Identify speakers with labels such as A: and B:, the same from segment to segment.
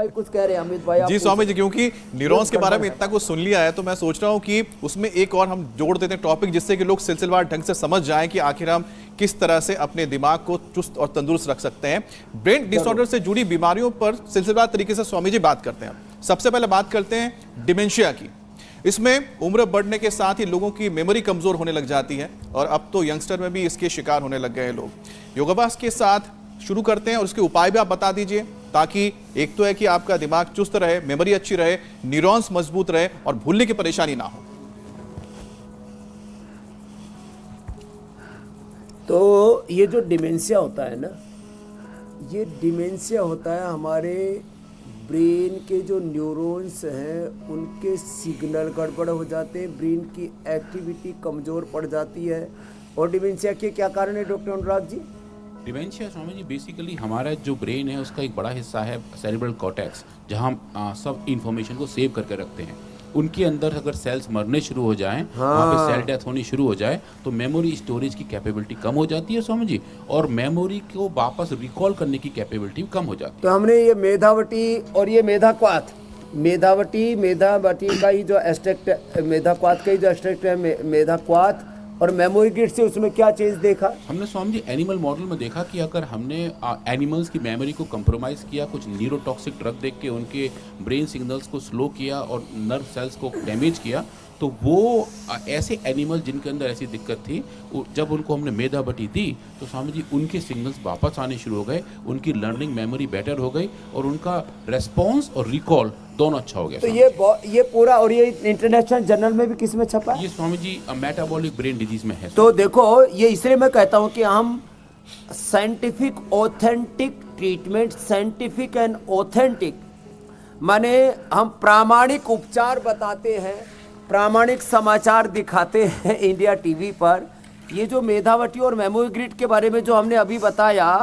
A: भाई कुछ कह रहे हैं। अमित भाई
B: जी स्वामी जी, क्योंकि न्यूरॉन्स के बारे में इतना कुछ सुन लिया है तो मैं सोच रहा हूँ कि उसमें एक और हम जोड़ देते हैं टॉपिक, जिससे कि लोग सिलसिलेवार ढंग से समझ जाएं कि आखिर हम किस तरह से अपने दिमाग को चुस्त और तंदुरुस्त रख सकते हैं। ब्रेन डिसऑर्डर से जुड़ी बीमारियों पर सिलसिलेवार तरीके से स्वामी जी बात करते हैं। सबसे पहले बात करते हैं डिमेंशिया की। इसमें उम्र बढ़ने के साथ ही लोगों की मेमोरी कमजोर होने लग जाती है और अब तो यंगस्टर में भी इसके शिकार होने लग गए हैं लोग। योगाभ्यास के साथ शुरू करते हैं और उसके उपाय भी आप बता दीजिए, ताकि एक तो है कि आपका दिमाग चुस्त रहे, मेमोरी अच्छी रहे, न्यूरॉन्स मजबूत रहे और भूलने की परेशानी ना हो।
A: तो ये जो डिमेंशिया होता है ना, ये डिमेंशिया होता है हमारे ब्रेन के जो न्यूरॉन्स हैं उनके सिग्नल गड़बड़ हो जाते हैं, ब्रेन की एक्टिविटी कमज़ोर पड़ जाती है। और डिमेंशिया के क्या कारण है doctor Anurag ji?
C: Dementia Swami ji basically हमारा जो ब्रेन है उसका एक बड़ा हिस्सा है सेरेब्रल कॉर्टेक्स, जहाँ हम सब इंफॉर्मेशन को सेव करके रखते हैं। उनके अंदर अगर सेल्स मरने शुरू हो जाएं, वहाँ पे सेल डेथ होनी शुरू हो जाए, तो मेमोरी स्टोरेज की कैपेबिलिटी कम हो जाती है स्वामी जी, और मेमोरी को वापस रिकॉल करने की कैपेबिलिटी कम हो जाती है।
A: तो हमने ये मेधावटी और ये मेधाक्वाथ, मेधावटी का ही जो एस्ट्रैक्ट, मेधाक्वाथ का ही जो एस्ट्रैक्ट है मेधाक्वाथ और मेमोरी गिट से, उसमें क्या चीज़ देखा
C: हमने स्वामी जी? एनिमल मॉडल में देखा कि अगर हमने एनिमल्स की मेमोरी को कंप्रोमाइज़ किया, कुछ न्यूरोटॉक्सिक ड्रग देख के उनके ब्रेन सिग्नल्स को स्लो किया और नर्व सेल्स को डैमेज किया, तो वो ऐसे एनिमल जिनके अंदर ऐसी दिक्कत थी, जब उनको हमने मेधावटी दी तो स्वामी जी उनके सिग्नल्स वापस आने शुरू हो गए, उनकी लर्निंग मेमोरी बेटर हो गई और उनका रेस्पॉन्स और रिकॉल दोनों अच्छा हो गया।
A: तो ये पूरा, और ये इंटरनेशनल जर्नल में भी किस में छपा है?
C: ये Swami ji metabolic brain disease में है।
A: तो देखो, ये इसलिए मैं कहता हूँ कि हम scientific authentic treatment, scientific and authentic माने हम प्रामाणिक उपचार बताते हैं, प्रामाणिक समाचार दिखाते हैं इंडिया टीवी पर। ये जो मेधावटी और मेमोरी ग्रिड के बारे में जो हमने अभी बताया,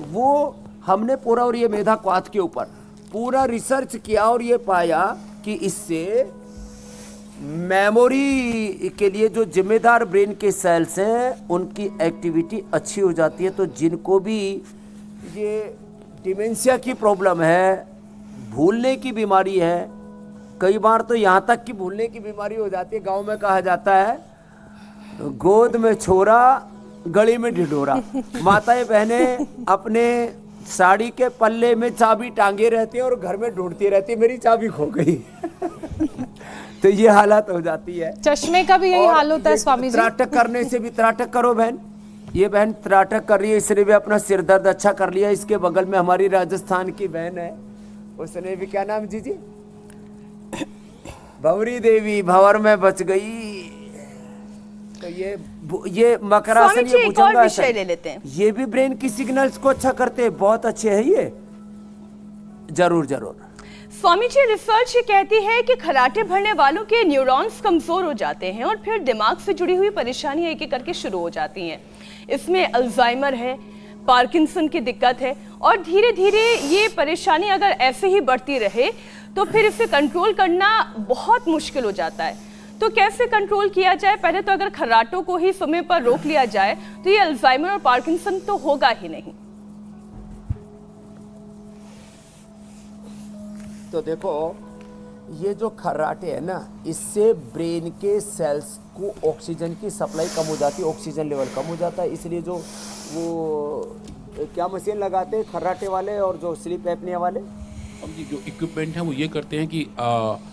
A: वो हमने पूरा, और ये मेधाक्वाथ के ऊपर पूरा रिसर्च किया और ये पाया कि इससे मेमोरी के लिए जो जिम्मेदार ब्रेन के सेल्स हैं उनकी एक्टिविटी अच्छी हो जाती है। तो जिनको भी ये डिमेंशिया की प्रॉब्लम है, भूलने की बीमारी है, कई बार तो यहाँ तक कि भूलने की बीमारी हो जाती है, गांव में कहा जाता है गोद में छोरा गली में ढिढोरा। माताएं बहनें अपने साड़ी के पल्ले में चाबी टांगे रहती है और घर में ढूंढती रहती है, मेरी चाबी खो गई। तो ये हालत हो जाती है।
D: चश्मे का भी यही हाल होता है स्वामी जी।
A: त्राटक करने से भी, त्राटक करो बहन, ये बहन त्राटक कर रही है, इसने भी अपना सिर दर्द अच्छा कर लिया। इसके बगल में हमारी राजस्थान की बहन है, उसने भी, क्या नाम जी भवरी देवी, भंवर में बच गई। तो ये मकरासन, ये भुजंगासन
E: ले लेते हैं,
A: ये भी ब्रेन की सिग्नल्स को अच्छा करते हैं, बहुत अच्छे हैं ये। जरूर जरूर
E: स्वामी जी, रिसर्च ये कहती है कि खर्राटे भरने वालों के न्यूरॉन्स कमजोर हो जाते हैं और फिर दिमाग से जुड़ी हुई परेशानियां एक एक करके शुरू हो जाती हैं। इसमें अल्जाइमर है, पार्किंसन की दिक्कत है, और धीरे धीरे ये परेशानी अगर ऐसे ही बढ़ती रहे तो फिर इसे कंट्रोल करना बहुत मुश्किल हो जाता है। तो कैसे कंट्रोल किया जाए? पहले तो अगर खर्राटों को ही समय पर रोक लिया जाए तो ये अल्जाइमर और पार्किंसन तो होगा ही नहीं।
A: तो देखो, ये जो खर्राटे है ना, इससे ब्रेन के सेल्स को ऑक्सीजन की सप्लाई कम हो जाती है, ऑक्सीजन लेवल कम हो जाता है। इसलिए जो वो क्या मशीन लगाते हैं खर्राटे वाले और जो स्लीप एपनिया वाले,
C: अब जी जो इक्विपमेंट है वो ये करते हैं कि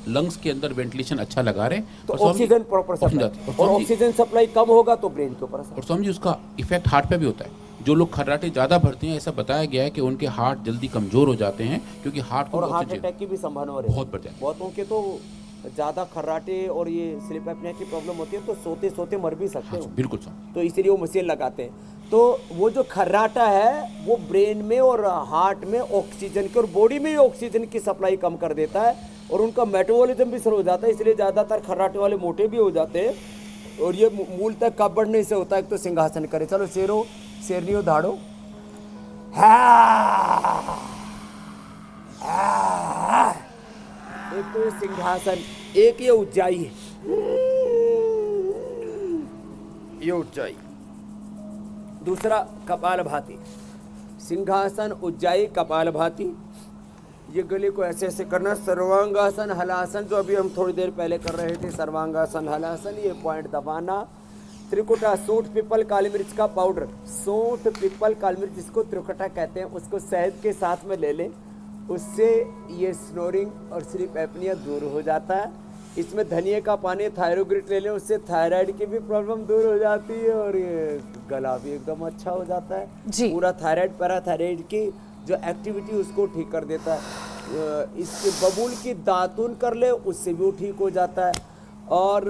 C: लंग्स के अंदर वेंटिलेशन अच्छा लगा रहे,
A: तो ऑक्सीजन प्रॉपर सप्लाई, और ऑक्सीजन सप्लाई कम होगा तो ब्रेन के ऊपर असर।
C: और स्वामी जी उसका इफेक्ट हार्ट पे भी होता है। जो लोग खर्राटे ज़्यादा भरते हैं, ऐसा बताया गया है कि उनके हार्ट जल्दी कमजोर हो जाते हैं, क्योंकि हार्ट को
A: और हार्ट अटैक की भी संभावना हो रही है,
C: बहुत बढ़ जाए।
A: बहुतों के तो ज़्यादा खर्राटे और ये स्लीप एपनिया की प्रॉब्लम होती है, तो सोते सोते मर भी सकते हो।
C: बिल्कुल स्वामी।
A: तो इसलिए वो मशीन लगाते हैं। तो वो जो खर्राटा है वो ब्रेन में और हार्ट में ऑक्सीजन की और बॉडी में भी ऑक्सीजन की सप्लाई कम कर देता है और उनका मेटाबॉलिज्म भी स्लो हो जाता है। इसलिए ज़्यादातर खर्राटे वाले मोटे भी हो जाते हैं। और ये मूल तक कब बढ़ने से होता है? तो सिंहासन करे, चलो शेरो शेरनियो धाड़ो, एक तो ये सिंहासन, एक ये उज्जाई है, ये उज्जाई, दूसरा कपालभाति। सिंहासन, उज्जाई, कपालभाति, ये गले को ऐसे ऐसे करना। सर्वांगासन हलासन जो अभी हम थोड़ी देर पहले कर रहे थे, सर्वांगासन हलासन, ये पॉइंट दबाना। त्रिकुटा, सूंठ पीपल काली मिर्च का पाउडर, सूंठ पीपल काली मिर्च जिसको त्रिकुटा कहते हैं, उसको शहद के साथ में ले लें, उससे ये स्नोरिंग और स्लीप एपनिया दूर हो जाता है। इसमें धनिया का पानी थायरोग्रिट ले लें, उससे थायराइड की भी प्रॉब्लम दूर हो जाती है और ये गला भी एकदम अच्छा हो जाता है।
D: जी।
A: पूरा थायराइड पैराथायराइड की जो एक्टिविटी उसको ठीक कर देता है। इसके बबूल की दातून कर ले, उससे भी वो ठीक हो जाता है। और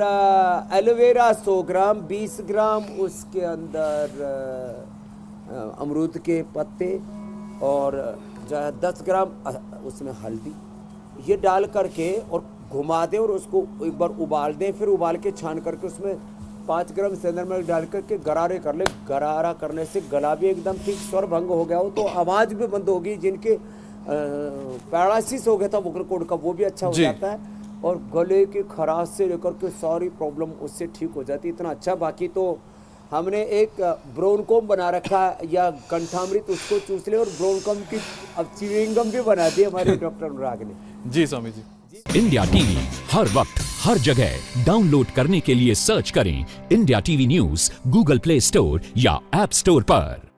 A: एलोवेरा 100 ग्राम, 20 ग्राम उसके अंदर अमरूद के पत्ते और 10 ग्राम उसमें हल्दी, ये डाल करके और घुमा दें और उसको एक बार उबाल दें। फिर उबाल के छान करके उसमें 5 ग्राम सेंधर मिर्च डाल करके गरारे कर ले। गरारा करने से गला भी एकदम ठीक, स्वर भंग हो गया हो तो आवाज़ भी बंद होगी। जिनके पैरालिसिस हो गया था वोकल कॉर्ड का, वो भी अच्छा हो जाता है। और गले की खराश से लेकर के सारी प्रॉब्लम उससे ठीक हो जाती है। इतना अच्छा। बाकी तो हमने एक ब्रोनकोम बना रखा है या कंठामृत, उसको चूस ले और ब्रोनकोम की अब च्युइंगम भी बना दी हमारे डॉक्टर अनुराग ने।
B: जी स्वामी जी।
F: इंडिया टीवी हर वक्त हर जगह डाउनलोड करने के लिए सर्च करें India TV news Google play store या ऐप स्टोर पर।